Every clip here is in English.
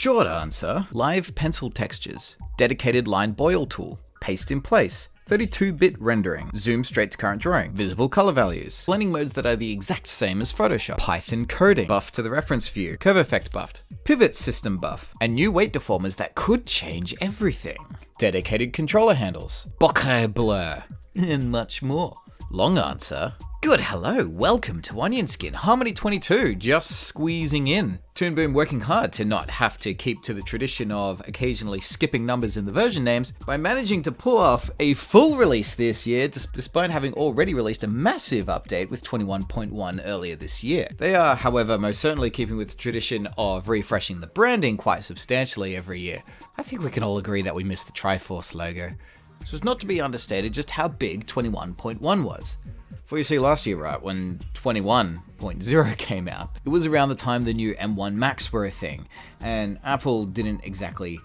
Short answer, live pencil textures, dedicated line boil tool, paste in place, 32-bit rendering, zoom straight to current drawing, visible color values, blending modes that are the exact same as Photoshop, Python coding, buff to the reference view, curve effect buffed, pivot system buff, and new weight deformers that could change everything, dedicated controller handles, Bokeh Blur, and much more. Long answer, good hello, welcome to Onionskin, Harmony 22, just squeezing in. Toon been working hard to not have to keep to the tradition of occasionally skipping numbers in the version names by managing to pull off a full release this year despite having already released a massive update with 21.1 earlier this year. They are, however, most certainly keeping with the tradition of refreshing the branding quite substantially every year. I think we can all agree that we missed the Triforce logo. So it's not to be understated just how big 21.1 was. For you see last year, right, when 21.0 came out, it was around the time the new M1 Macs were a thing, and Apple didn't exactly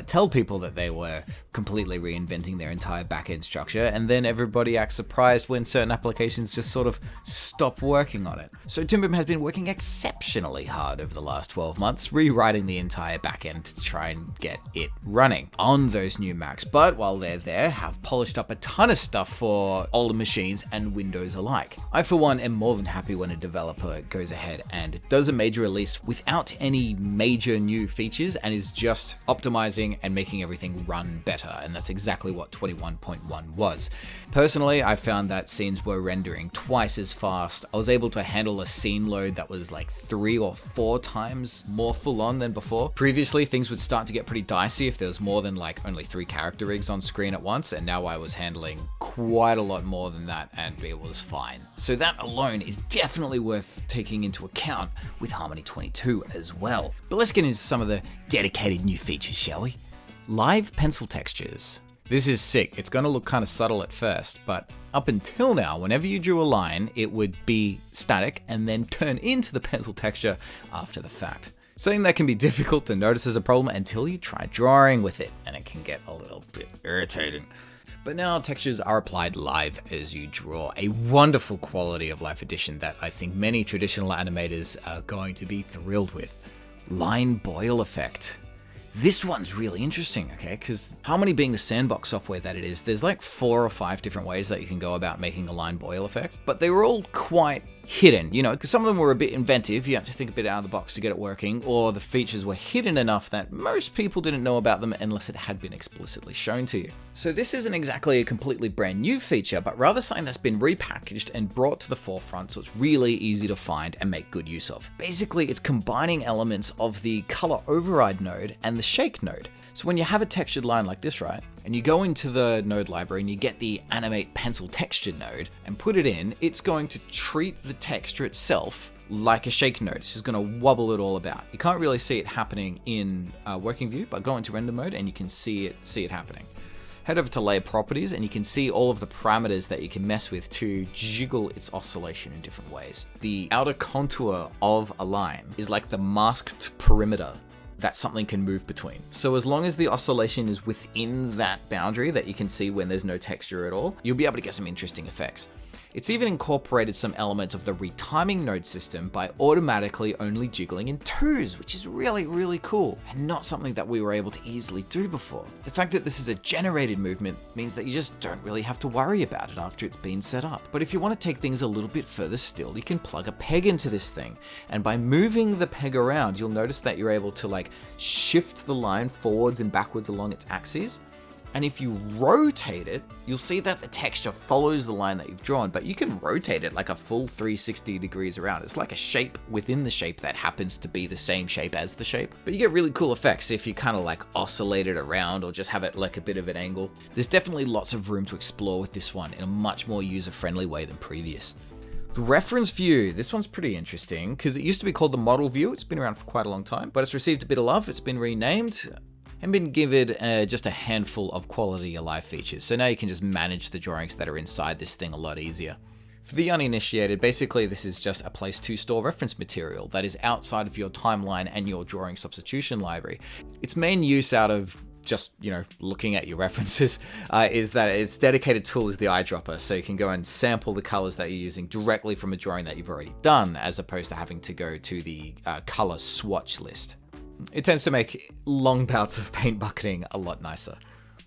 tell people that they were completely reinventing their entire backend structure, and then everybody acts surprised when certain applications just sort of stop working on it. So Toon has been working exceptionally hard over the last 12 months, rewriting the entire backend to try and get it running on those new Macs, but while they're there, have polished up a ton of stuff for older machines and Windows alike. I, for one, am more than happy when a developer goes ahead and does a major release without any major new features and is just optimizing and making everything run better, and that's exactly what 21.1 was. Personally, I found that scenes were rendering twice as fast. I was able to handle a scene load that was like 3 or 4 times more full on than before. Previously, things would start to get pretty dicey if there was more than like only 3 character rigs on screen at once, and now I was handling quite a lot more than that, and it was fine. So that alone is definitely worth taking into account with Harmony 22 as well. But let's get into some of the dedicated new features, shall we? Live pencil textures. This is sick. It's going to look kind of subtle at first, but up until now, whenever you drew a line, it would be static and then turn into the pencil texture after the fact. Something that can be difficult to notice as a problem until you try drawing with it, and it can get a little bit irritating. But now textures are applied live as you draw, a wonderful quality of life addition that I think many traditional animators are going to be thrilled with. Line boil effect. This one's really interesting, okay? Because Harmony being the sandbox software that it is, there's like 4 or 5 different ways that you can go about making a line boil effect, but they were all quite hidden, you know, because some of them were a bit inventive, you had to think a bit out of the box to get it working, or the features were hidden enough that most people didn't know about them unless it had been explicitly shown to you. So this isn't exactly a completely brand new feature, but rather something that's been repackaged and brought to the forefront so it's really easy to find and make good use of. Basically, it's combining elements of the color override node and the shake node. So when you have a textured line like this, right, and you go into the node library and you get the animate pencil texture node and put it in, it's going to treat the texture itself like a shake node. It's just going to wobble it all about. You can't really see it happening in working view, but go into render mode and you can see it happening. Head over to layer properties and you can see all of the parameters that you can mess with to jiggle its oscillation in different ways. The outer contour of a line is like the masked perimeter that something can move between. So as long as the oscillation is within that boundary that you can see when there's no texture at all, you'll be able to get some interesting effects. It's even incorporated some elements of the retiming node system by automatically only jiggling in 2s, which is really, really cool, and not something that we were able to easily do before. The fact that this is a generated movement means that you just don't really have to worry about it after it's been set up. But if you want to take things a little bit further still, you can plug a peg into this thing, and by moving the peg around, you'll notice that you're able to like shift the line forwards and backwards along its axes. And if you rotate it, you'll see that the texture follows the line that you've drawn, but you can rotate it like a full 360 degrees around. It's like a shape within the shape that happens to be the same shape as the shape. But you get really cool effects if you kind of like oscillate it around or just have it like a bit of an angle. There's definitely lots of room to explore with this one in a much more user-friendly way than previous. The reference view, this one's pretty interesting because it used to be called the model view. It's been around for quite a long time, but it's received a bit of love. It's been renamed and been given just a handful of quality of life features. So now you can just manage the drawings that are inside this thing a lot easier. For the uninitiated, basically this is just a place to store reference material that is outside of your timeline and your drawing substitution library. Its main use out of just, you know, looking at your references is that its dedicated tool is the eyedropper. So you can go and sample the colors that you're using directly from a drawing that you've already done, as opposed to having to go to the color swatch list. It tends to make long bouts of paint bucketing a lot nicer.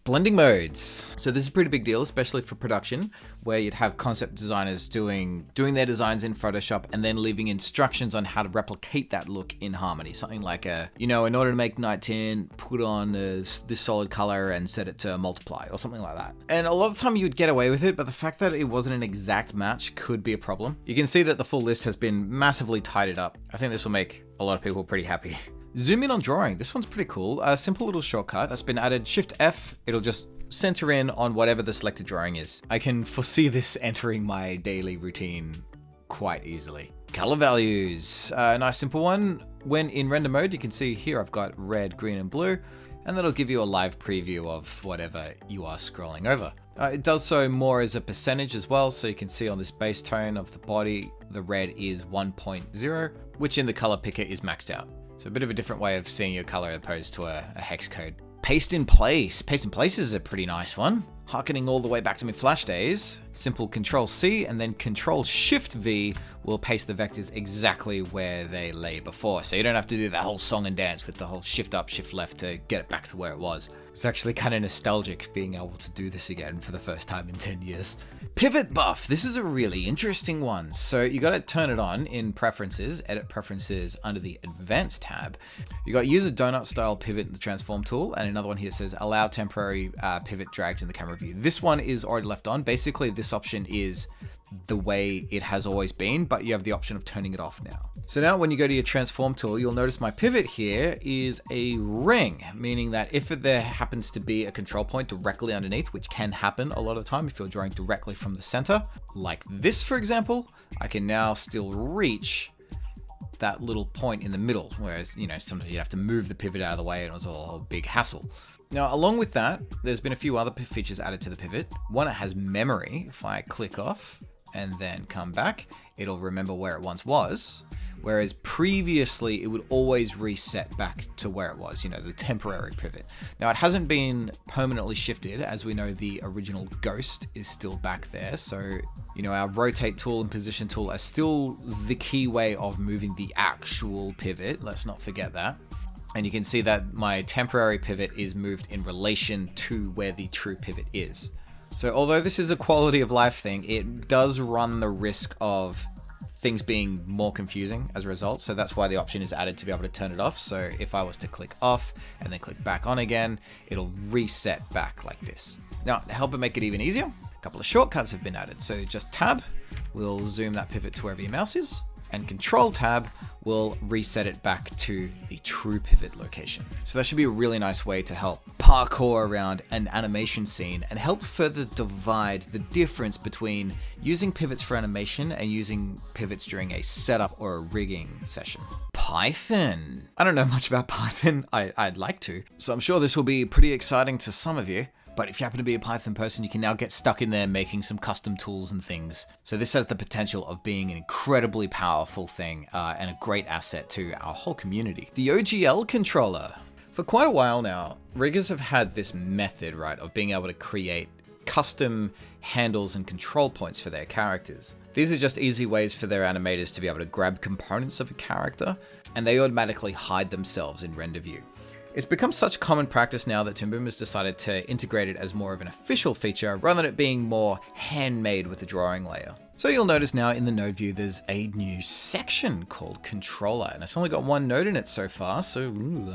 Blending modes. So this is a pretty big deal, especially for production, where you'd have concept designers doing their designs in Photoshop and then leaving instructions on how to replicate that look in Harmony. Something like in order to make night tint, put on this solid color and set it to multiply or something like that. And a lot of the time you would get away with it, but the fact that it wasn't an exact match could be a problem. You can see that the full list has been massively tidied up. I think this will make a lot of people pretty happy. Zoom in on drawing. This one's pretty cool. A simple little shortcut that's been added. Shift F, it'll just center in on whatever the selected drawing is. I can foresee this entering my daily routine quite easily. Color values. A nice simple one. When in render mode, you can see here I've got red, green, and blue, and that'll give you a live preview of whatever you are scrolling over. It does so more as a percentage as well, so you can see on this base tone of the body, the red is 1.0, which in the color picker is maxed out. So a bit of a different way of seeing your color opposed to a hex code. Paste in place. Paste in place is a pretty nice one. Harkening all the way back to my Flash days, simple Control C and then Control Shift V will paste the vectors exactly where they lay before. So you don't have to do that whole song and dance with the whole shift up, shift left to get it back to where it was. It's actually kind of nostalgic being able to do this again for the first time in 10 years. Pivot buff. This is a really interesting one. So you got to turn it on in preferences, edit preferences under the advanced tab. You got use a donut style pivot in the transform tool. And another one here says allow temporary pivot dragged in the camera view. This one is already left on. Basically, this option is the way it has always been, but you have the option of turning it off now. So now when you go to your transform tool, you'll notice my pivot here is a ring, meaning that if there happens to be a control point directly underneath, which can happen a lot of the time if you're drawing directly from the center, like this, for example, I can now still reach that little point in the middle, whereas, sometimes you have to move the pivot out of the way and it was all a big hassle. Now, along with that, there's been a few other features added to the pivot. One, it has memory. If I click off and then come back, it'll remember where it once was. Whereas previously, it would always reset back to where it was, the temporary pivot. Now, it hasn't been permanently shifted. As we know, the original ghost is still back there. So, our rotate tool and position tool are still the key way of moving the actual pivot. Let's not forget that. And you can see that my temporary pivot is moved in relation to where the true pivot is. So although this is a quality of life thing, it does run the risk of things being more confusing as a result. So that's why the option is added to be able to turn it off. So if I was to click off and then click back on again, it'll reset back like this. Now, to help it make it even easier, a couple of shortcuts have been added. So just tab will zoom that pivot to wherever your mouse is, and Control Tab will reset it back to the true pivot location. So that should be a really nice way to help parkour around an animation scene and help further divide the difference between using pivots for animation and using pivots during a setup or a rigging session. Python. I don't know much about Python. I'd like to. So I'm sure this will be pretty exciting to some of you. But if you happen to be a Python person, you can now get stuck in there making some custom tools and things. So this has the potential of being an incredibly powerful thing and a great asset to our whole community. The OGL Controller. For quite a while now, riggers have had this method, right, of being able to create custom handles and control points for their characters. These are just easy ways for their animators to be able to grab components of a character, and they automatically hide themselves in render view. It's become such common practice now that Toon has decided to integrate it as more of an official feature rather than it being more handmade with the drawing layer. So you'll notice now in the node view, there's a new section called Controller, and it's only got one node in it so far. So I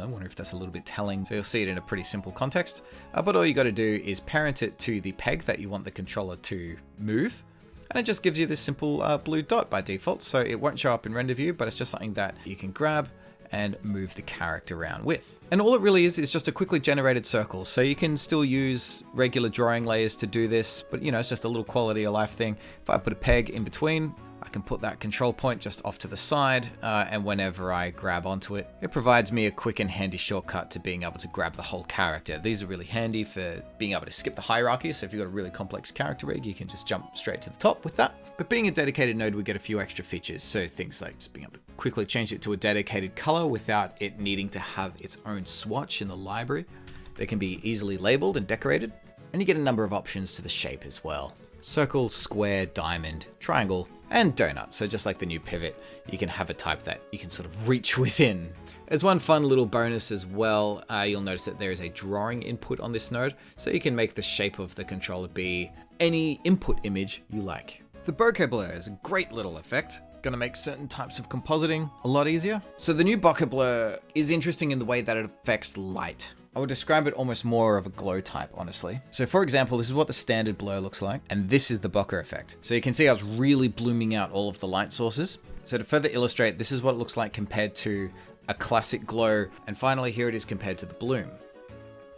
wonder if that's a little bit telling. So you'll see it in a pretty simple context, but all you got to do is parent it to the peg that you want the controller to move. And it just gives you this simple blue dot by default. So it won't show up in render view, but it's just something that you can grab and move the character around with. And all it really is just a quickly generated circle. So you can still use regular drawing layers to do this, but it's just a little quality of life thing. If I put a peg in between, I can put that control point just off to the side, and whenever I grab onto it, it provides me a quick and handy shortcut to being able to grab the whole character. These are really handy for being able to skip the hierarchy. So if you've got a really complex character rig, you can just jump straight to the top with that. But being a dedicated node, we get a few extra features. So things like just being able to quickly change it to a dedicated color without it needing to have its own swatch in the library. They can be easily labeled and decorated, and you get a number of options to the shape as well. Circle, square, diamond, triangle, and donut. So just like the new pivot, you can have a type that you can sort of reach within. As one fun little bonus as well, you'll notice that there is a drawing input on this node, so you can make the shape of the controller be any input image you like. The Bokeh Blur is a great little effect, gonna make certain types of compositing a lot easier. So the new Bokeh Blur is interesting in the way that it affects light. I would describe it almost more of a glow type, honestly. So for example, this is what the standard blur looks like, and this is the bokeh effect. So you can see how it's really blooming out all of the light sources. So to further illustrate, this is what it looks like compared to a classic glow, and finally here it is compared to the bloom.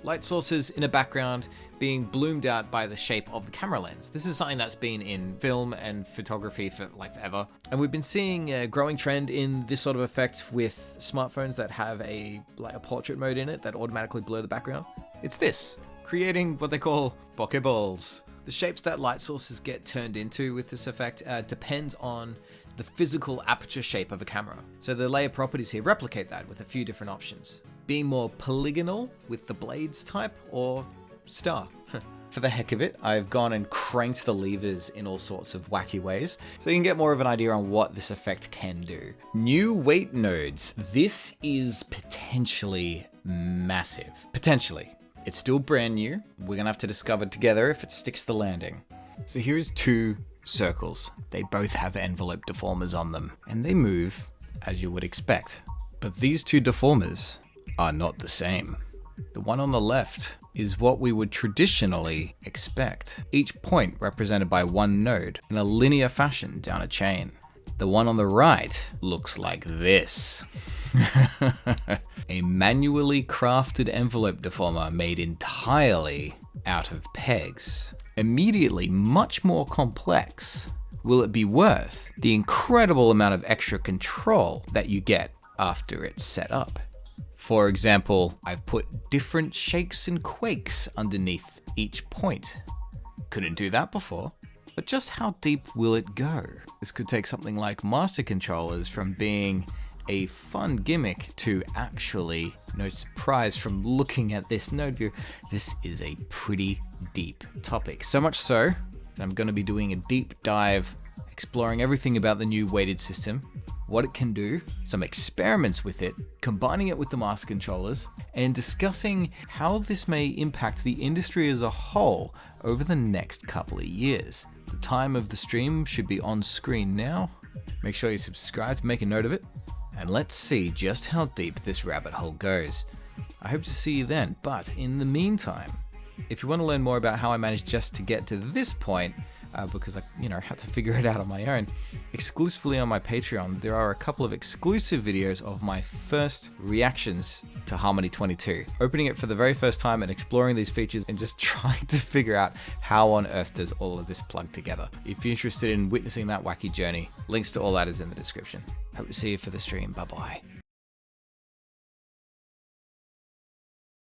Light sources in a background being bloomed out by the shape of the camera lens. This is something that's been in film and photography for like forever. And we've been seeing a growing trend in this sort of effect with smartphones that have a portrait mode in it that automatically blur the background. It's this, creating what they call bokeh balls. The shapes that light sources get turned into with this effect depends on the physical aperture shape of a camera. So the layer properties here replicate that with a few different options. Being more polygonal with the blades type, or star. For the heck of it, I've gone and cranked the levers in all sorts of wacky ways, so you can get more of an idea on what this effect can do. New weight nodes. This is potentially massive. Potentially. It's still brand new. We're gonna have to discover together if it sticks the landing. So here's two circles. They both have envelope deformers on them, and they move as you would expect. But these two deformers are not the same. The one on the left is what we would traditionally expect, each point represented by one node in a linear fashion down a chain. The one on the right looks like this. A manually crafted envelope deformer made entirely out of pegs. Immediately much more complex. Will it be worth the incredible amount of extra control that you get after it's set up? For example, I've put different shakes and quakes underneath each point. Couldn't do that before. But just how deep will it go? This could take something like master controllers from being a fun gimmick to actually, no surprise from looking at this node view, this is a pretty deep topic. So much so that I'm going to be doing a deep dive, exploring everything about the new weighted system, what it can do, some experiments with it, combining it with the master controllers, and discussing how this may impact the industry as a whole over the next couple of years. The time of the stream should be on screen now. Make sure you subscribe to make a note of it, and let's see just how deep this rabbit hole goes. I hope to see you then, but in the meantime, if you want to learn more about how I managed just to get to this point, because I had to figure it out on my own, exclusively on my Patreon, there are a couple of exclusive videos of my first reactions to Harmony 22. Opening it for the very first time and exploring these features and just trying to figure out how on earth does all of this plug together. If you're interested in witnessing that wacky journey, links to all that is in the description. Hope to see you for the stream. Bye bye.